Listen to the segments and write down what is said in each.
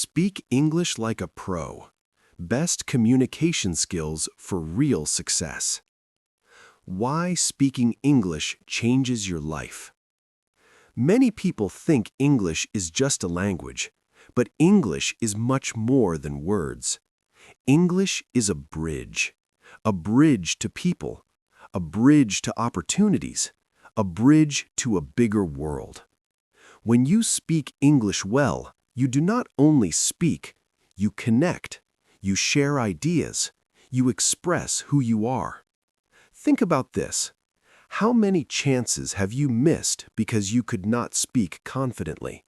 Speak English like a pro. Best communication skills for real success. Why speaking English changes your life. Many people think English is just a language, but English is much more than words. English is a bridge to people, a bridge to opportunities, a bridge to a bigger world. When you speak English well, you do not only speak, you connect, you share ideas, you express who you are. Think about this. How many chances have you missed because you could not speak confidently?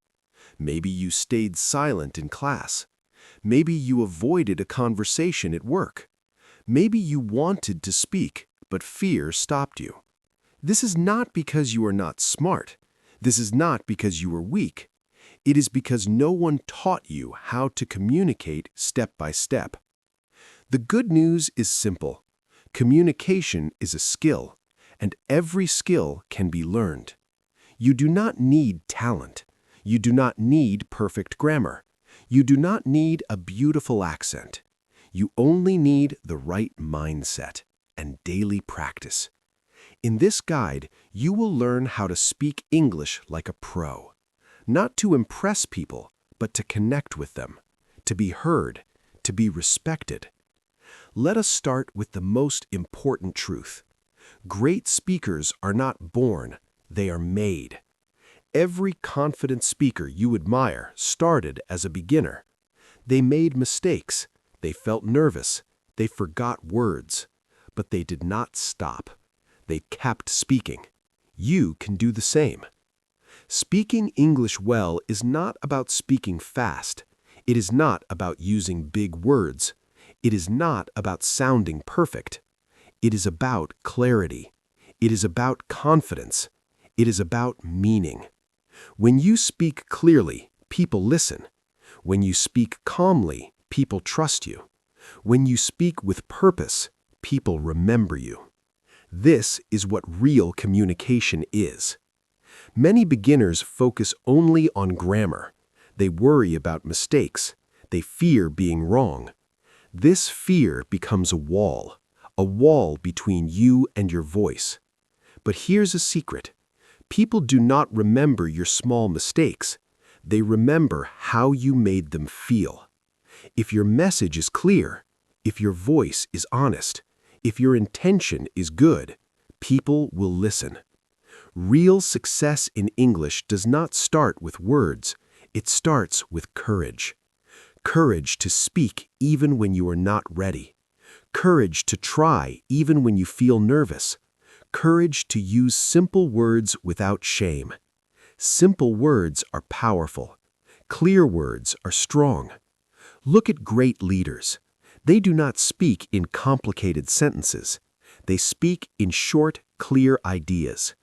Maybe you stayed silent in class. Maybe you avoided a conversation at work. Maybe you wanted to speak, but fear stopped you. This is not because you are not smart. This is not because you are weak. It is because no one taught you how to communicate step by step. The good news is simple. Communication is a skill, and every skill can be learned. You do not need talent. You do not need perfect grammar. You do not need a beautiful accent. You only need the right mindset and daily practice. In this guide, you will learn how to speak English like a pro. Not to impress people, but to connect with them, to be heard, to be respected. Let us start with the most important truth. Great speakers are not born, they are made. Every confident speaker you admire started as a beginner. They made mistakes, they felt nervous, they forgot words, but they did not stop. They kept speaking. You can do the same. Speaking English well is not about speaking fast. It is not about using big words. It is not about sounding perfect. It is about clarity. It is about confidence. It is about meaning. When you speak clearly, people listen. When you speak calmly, people trust you. When you speak with purpose, people remember you. This is what real communication is. Many beginners focus only on grammar. They worry about mistakes. They fear being wrong. This fear becomes a wall between you and your voice. But here's a secret. People do not remember your small mistakes. They remember how you made them feel. If your message is clear, if your voice is honest, if your intention is good, people will listen. Real success in English does not start with words. It starts with courage. Courage to speak even when you are not ready. Courage to try even when you feel nervous. Courage to use simple words without shame. Simple words are powerful. Clear words are strong. Look at great leaders. They do not speak in complicated sentences. They speak in short, clear ideas.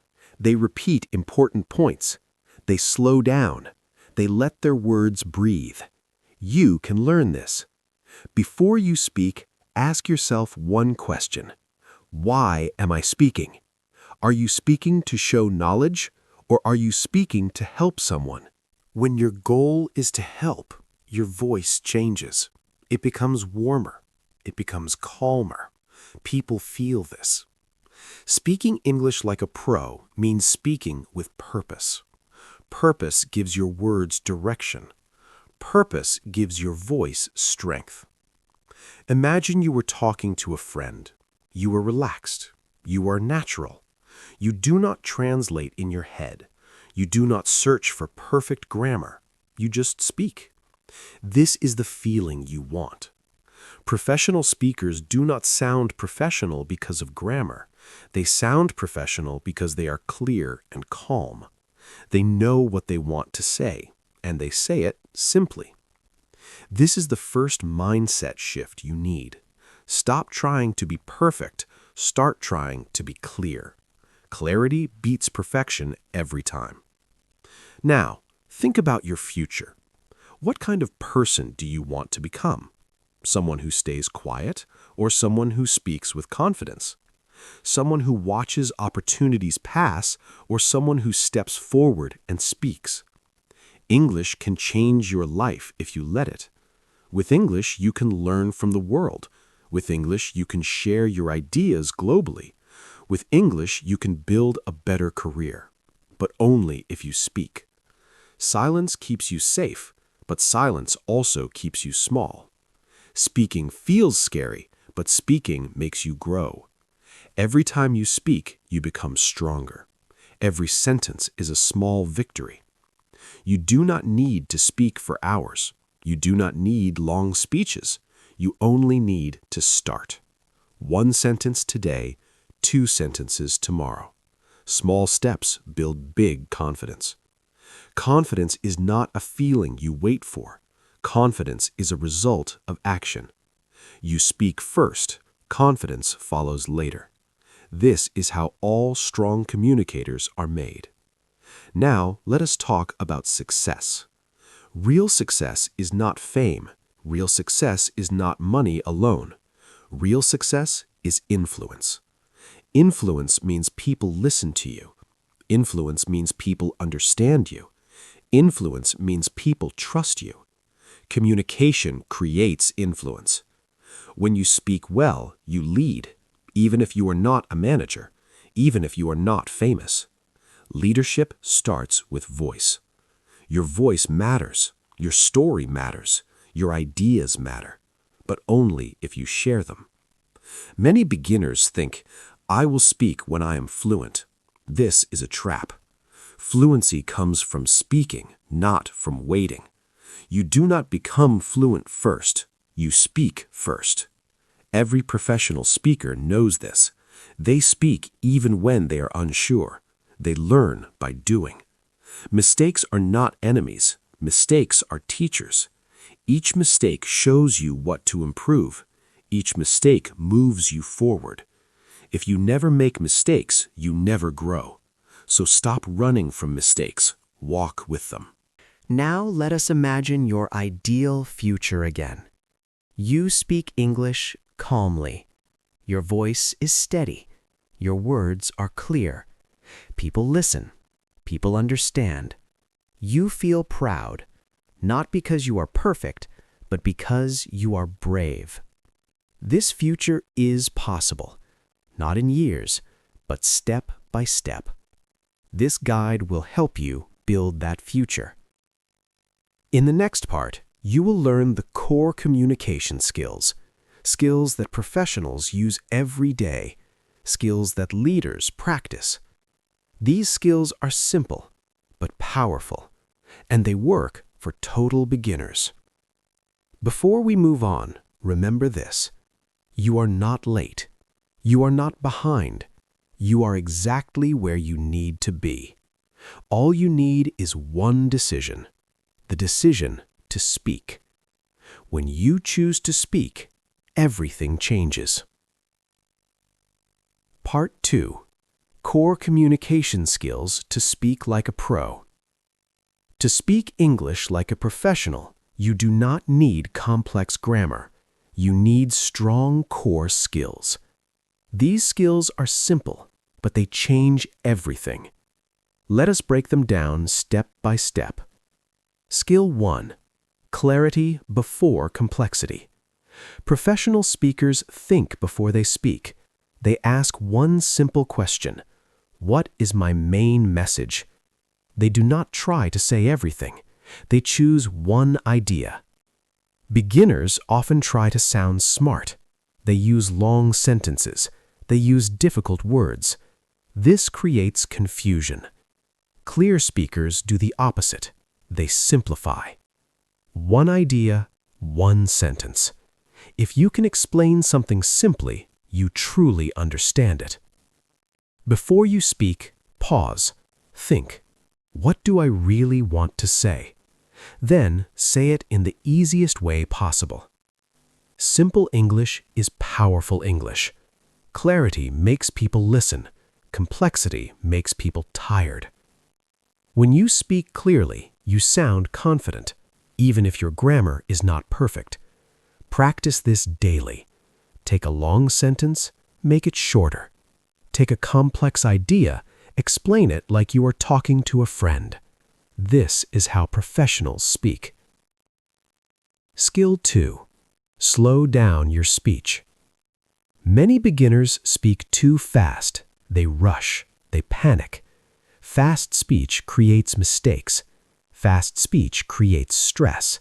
They repeat important points. They slow down. They let their words breathe. You can learn this. Before you speak, ask yourself one question. Why am I speaking? Are you speaking to show knowledge, or are you speaking to help someone? When your goal is to help, your voice changes. It becomes warmer. It becomes calmer. People feel this. Speaking English like a pro means speaking with purpose. Purpose gives your words direction. Purpose gives your voice strength. Imagine you were talking to a friend. You are relaxed. You are natural. You do not translate in your head. You do not search for perfect grammar. You just speak. This is the feeling you want. Professional speakers do not sound professional because of grammar. They sound professional because they are clear and calm. They know what they want to say, and they say it simply. This is the first mindset shift you need. Stop trying to be perfect. Start trying to be clear. Clarity beats perfection every time. Now, think about your future. What kind of person do you want to become? Someone who stays quiet, or someone who speaks with confidence? Someone who watches opportunities pass, or someone who steps forward and speaks? English can change your life if you let it. With English, you can learn from the world. With English, you can share your ideas globally. With English, you can build a better career, but only if you speak. Silence keeps you safe, but silence also keeps you small. Speaking feels scary, but speaking makes you grow. Every time you speak, you become stronger. Every sentence is a small victory. You do not need to speak for hours. You do not need long speeches. You only need to start. 1 sentence today, 2 sentences tomorrow. Small steps build big confidence. Confidence is not a feeling you wait for. Confidence is a result of action. You speak first, confidence follows later. This is how all strong communicators are made. Now, let us talk about success. Real success is not fame. Real success is not money alone. Real success is influence. Influence means people listen to you. Influence means people understand you. Influence means people trust you. Communication creates influence. When you speak well, you lead, even if you are not a manager, even if you are not famous. Leadership starts with voice. Your voice matters, your story matters, your ideas matter, but only if you share them. Many beginners think, I will speak when I am fluent. This is a trap. Fluency comes from speaking, not from waiting. You do not become fluent first. You speak first. Every professional speaker knows this. They speak even when they are unsure. They learn by doing. Mistakes are not enemies. Mistakes are teachers. Each mistake shows you what to improve. Each mistake moves you forward. If you never make mistakes, you never grow. So stop running from mistakes. Walk with them. Now let us imagine your ideal future again. You speak English calmly. Your voice is steady. Your words are clear. People listen. People understand. You feel proud, not because you are perfect, but because you are brave. This future is possible, not in years, but step by step. This guide will help you build that future. In the next part, you will learn the core communication skills, skills that professionals use every day, skills that leaders practice. These skills are simple, but powerful, and they work for total beginners. Before we move on, remember this. You are not late. You are not behind. You are exactly where you need to be. All you need is one decision, the decision to speak. When you choose to speak, everything changes. Part 2. Core communication skills to speak like a pro. To speak English like a professional, you do not need complex grammar. You need strong core skills. These skills are simple, but they change everything. Let us break them down step by step. Skill 1. Clarity before complexity. Professional speakers think before they speak. They ask one simple question: what is my main message? They do not try to say everything. They choose one idea. Beginners often try to sound smart. They use long sentences. They use difficult words. This creates confusion. Clear speakers do the opposite. They simplify. One idea, one sentence. If you can explain something simply, you truly understand it. Before you speak, pause. Think. What do I really want to say? Then say it in the easiest way possible. Simple English is powerful English. Clarity makes people listen. Complexity makes people tired. When you speak clearly, you sound confident, even if your grammar is not perfect. Practice this daily. Take a long sentence, make it shorter. Take a complex idea, explain it like you are talking to a friend. This is how professionals speak. Skill 2. Slow down your speech. Many beginners speak too fast. They rush. They panic. Fast speech creates mistakes. Fast speech creates stress.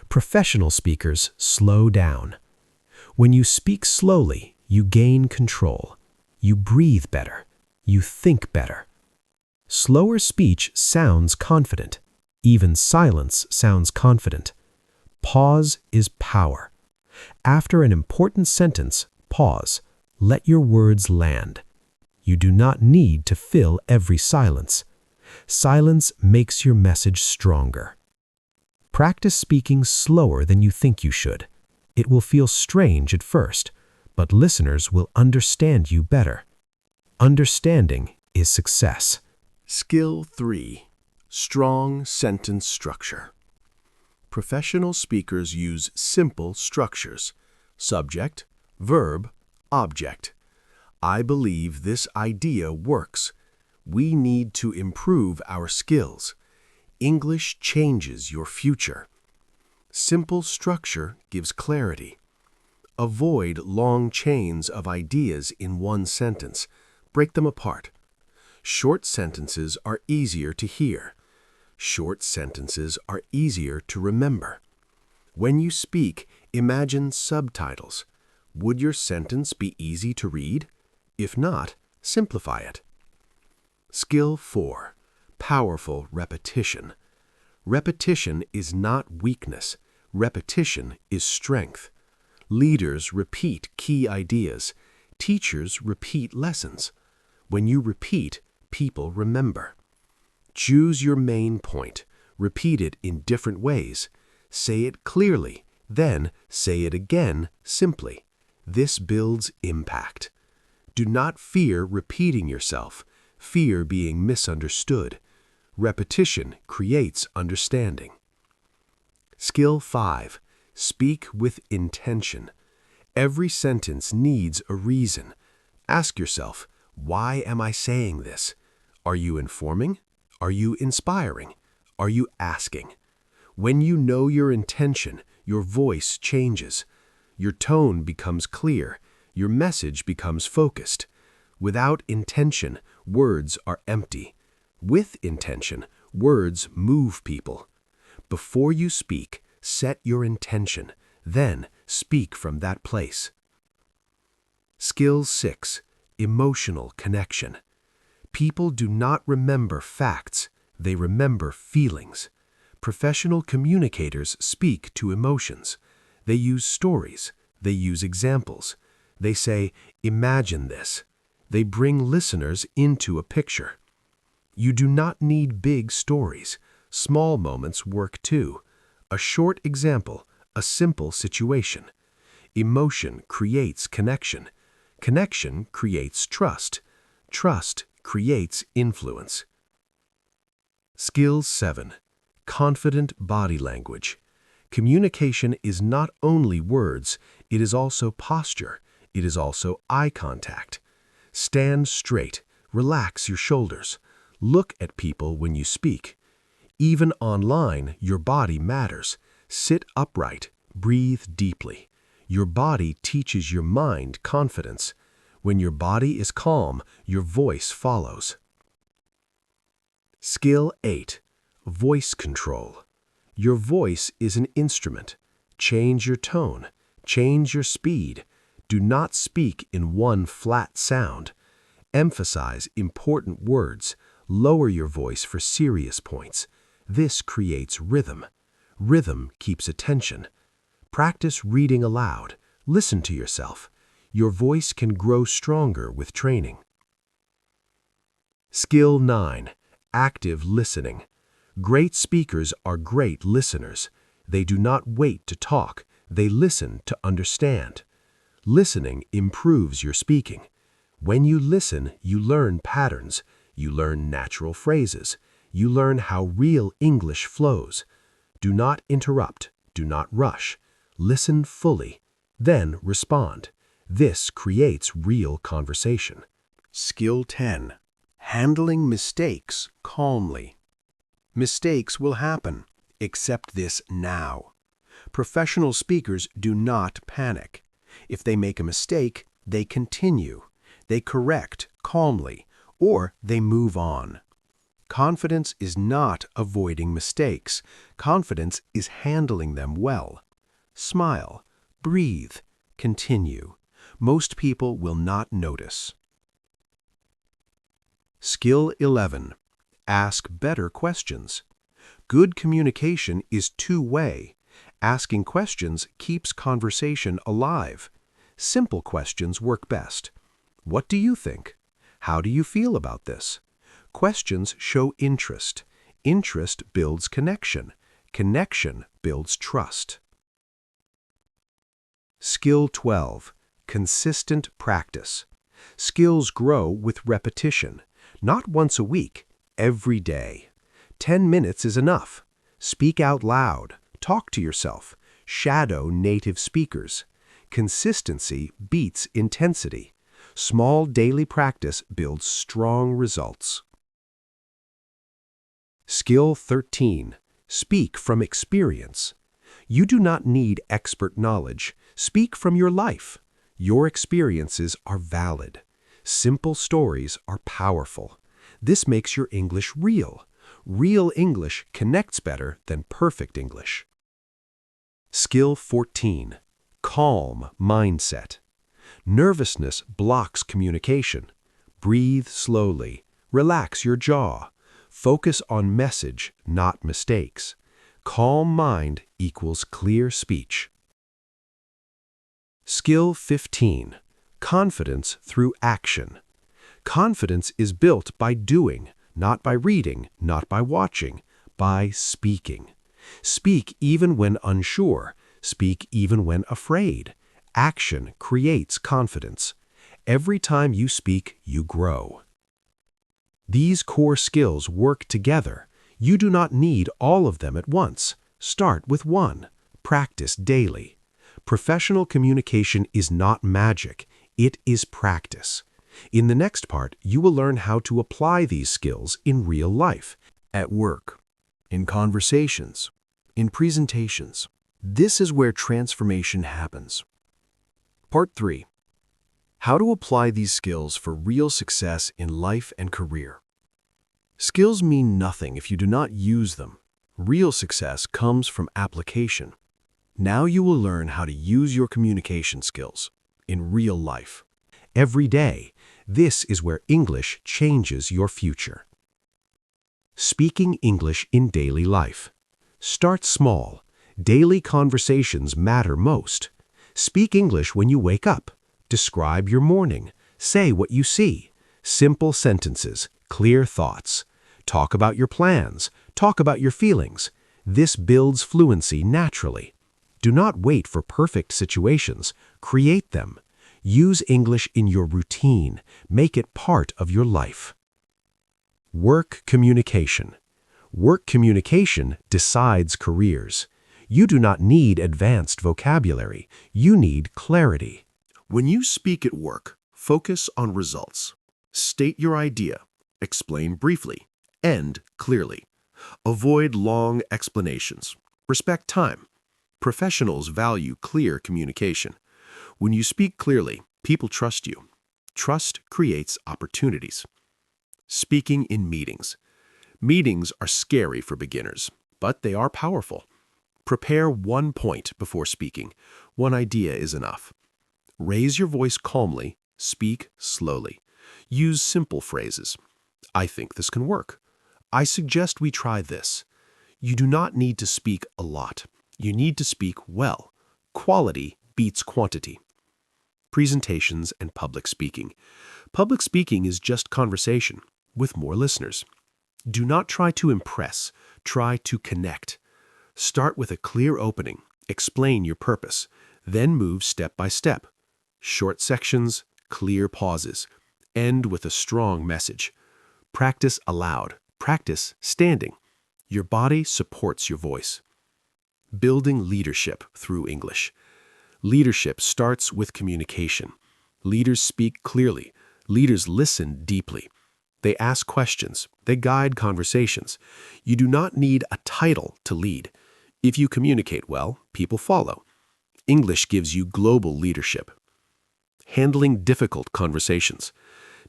Professional speakers slow down. When you speak slowly, you gain control. You breathe better. You think better. Slower speech sounds confident. Even silence sounds confident. Pause is power. After an important sentence, pause. Let your words land. You do not need to fill every silence. Silence makes your message stronger. Practice speaking slower than you think you should. It will feel strange at first, but listeners will understand you better. Understanding is success. Skill 3. Strong sentence structure. Professional speakers use simple structures: subject, verb, object. I believe this idea works. We need to improve our skills. English changes your future. Simple structure gives clarity. Avoid long chains of ideas in one sentence. Break them apart. Short sentences are easier to hear. Short sentences are easier to remember. When you speak, imagine subtitles. Would your sentence be easy to read? If not, simplify it. Skill 4. Powerful repetition. Repetition is not weakness. Repetition is strength. Leaders repeat key ideas. Teachers repeat lessons. When you repeat, people remember. Choose your main point. Repeat it in different ways. Say it clearly, then say it again simply. This builds impact. Do not fear repeating yourself. Fear being misunderstood. Repetition creates understanding. Skill 5. Speak with intention. Every sentence needs a reason. Ask yourself, why am I saying this? Are you informing? Are you inspiring? Are you asking? When you know your intention, your voice changes. Your tone becomes clear. Your message becomes focused. Without intention, words are empty. With intention, words move people. Before you speak, set your intention. Then speak from that place. Skill 6. Emotional connection. People do not remember facts. They remember feelings. Professional communicators speak to emotions. They use stories. They use examples. They say, imagine this. They bring listeners into a picture. You do not need big stories. Small moments work too. A short example, a simple situation. Emotion creates connection. Connection creates trust. Trust creates influence. Skill 7. Confident body language. Communication is not only words, it is also posture. It is also eye contact. Stand straight. Relax your shoulders. Look at people when you speak. Even online, your body matters. Sit upright. Breathe deeply. Your body teaches your mind confidence. When your body is calm, your voice follows. Skill 8. Voice control. Your voice is an instrument. Change your tone. Change your speed. Do not speak in one flat sound. Emphasize important words. Lower your voice for serious points. This creates rhythm. Rhythm keeps attention. Practice reading aloud. Listen to yourself. Your voice can grow stronger with training. Skill 9. Active listening. Great speakers are great listeners. They do not wait to talk. They listen to understand. Listening improves your speaking. When you listen, you learn patterns. You learn natural phrases. You learn how real English flows. Do not interrupt. Do not rush. Listen fully. Then respond. This creates real conversation. Skill 10. Handling mistakes calmly. Mistakes will happen. Accept this now. Professional speakers do not panic. If they make a mistake, they continue. They correct calmly, or they move on. Confidence is not avoiding mistakes. Confidence is handling them well. Smile, breathe, continue. Most people will not notice. Skill 11. Ask better questions. Good communication is two-way. Asking questions keeps conversation alive. Simple questions work best. What do you think? How do you feel about this? Questions show interest. Interest builds connection. Connection builds trust. Skill 12. Consistent practice. Skills grow with repetition. Not once a week, every day. 10 minutes is enough. Speak out loud. Talk to yourself. Shadow native speakers. Consistency beats intensity. Small daily practice builds strong results. Skill 13. Speak from experience. You do not need expert knowledge. Speak from your life. Your experiences are valid. Simple stories are powerful. This makes your English real. Real English connects better than perfect English. Skill 14. Calm mindset. Nervousness blocks communication. Breathe slowly. Relax your jaw. Focus on message, not mistakes. Calm mind equals clear speech. Skill 15. Confidence through action. Confidence is built by doing, not by reading, not by watching, by speaking. Speak even when unsure. Speak even when afraid. Action creates confidence. Every time you speak, you grow. These core skills work together. You do not need all of them at once. Start with one. Practice daily. Professional communication is not magic. It is practice. In the next part, you will learn how to apply these skills in real life, at work, in conversations, in presentations. This is where transformation happens. Part 3. How to apply these skills for real success in life and career. Skills mean nothing if you do not use them. Real success comes from application. Now you will learn how to use your communication skills in real life. Every day, this is where English changes your future. Speaking English in daily life. Start small. Daily conversations matter most. Speak English when you wake up. Describe your morning. Say what you see. Simple sentences, clear thoughts. Talk about your plans. Talk about your feelings. This builds fluency naturally. Do not wait for perfect situations. Create them. Use English in your routine. Make it part of your life. Work communication. Work communication decides careers. You do not need advanced vocabulary. You need clarity. When you speak at work, focus on results. State your idea. Explain briefly. End clearly. Avoid long explanations. Respect time. Professionals value clear communication. When you speak clearly, people trust you. Trust creates opportunities. Speaking in meetings. Meetings are scary for beginners, but they are powerful. Prepare one point before speaking. One idea is enough. Raise your voice calmly. Speak slowly. Use simple phrases. I think this can work. I suggest we try this. You do not need to speak a lot. You need to speak well. Quality beats quantity. Presentations and public speaking. Public speaking is just conversation with more listeners. Do not try to impress. Try to connect. Start with a clear opening. Explain your purpose. Then move step by step. Short sections, clear pauses. End with a strong message. Practice aloud. Practice standing. Your body supports your voice. Building leadership through English. Leadership starts with communication. Leaders speak clearly. Leaders listen deeply. They ask questions. They guide conversations. You do not need a title to lead. If you communicate well, people follow. English gives you global leadership. Handling difficult conversations.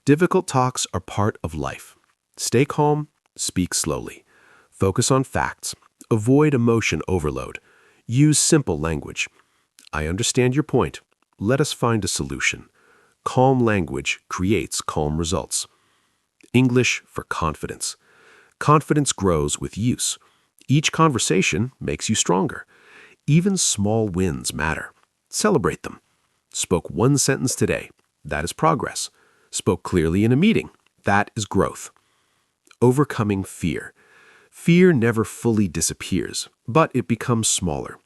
Difficult talks are part of life. Stay calm, speak slowly. Focus on facts. Avoid emotion overload. Use simple language. I understand your point. Let us find a solution. Calm language creates calm results. English for confidence. Confidence grows with use. Each conversation makes you stronger. Even small wins matter. Celebrate them. Spoke one sentence today. That is progress. Spoke clearly in a meeting. That is growth. Overcoming fear. Fear never fully disappears, but it becomes smaller.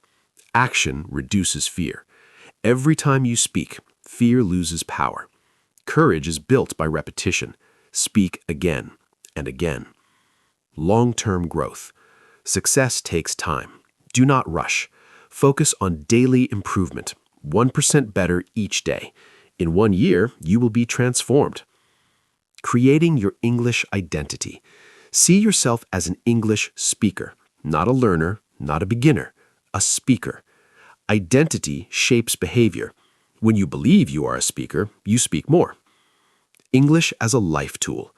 Action reduces fear. Every time you speak, fear loses power. Courage is built by repetition. Speak again and again. Long-term growth. Success takes time. Do not rush. Focus on daily improvement. 1% better each day. In 1 year, you will be transformed. Creating your English identity. See yourself as an English speaker, not a learner, not a beginner, a speaker. Identity shapes behavior. When you believe you are a speaker, you speak more. English as a life tool.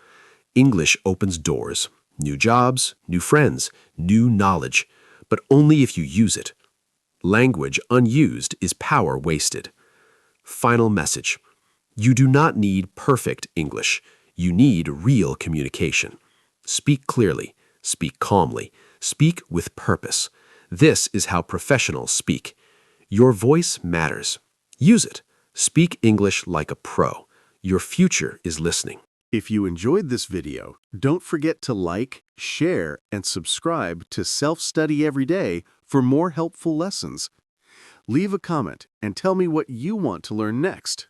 English opens doors, new jobs, new friends, new knowledge, but only if you use it. Language unused is power wasted. Final message. You do not need perfect English. You need real communication. Speak clearly. Speak calmly. Speak with purpose. This is how professionals speak. Your voice matters. Use it. Speak English like a pro. Your future is listening. If you enjoyed this video, don't forget to like, share, and subscribe to Self-Study Every Day for more helpful lessons. Leave a comment and tell me what you want to learn next.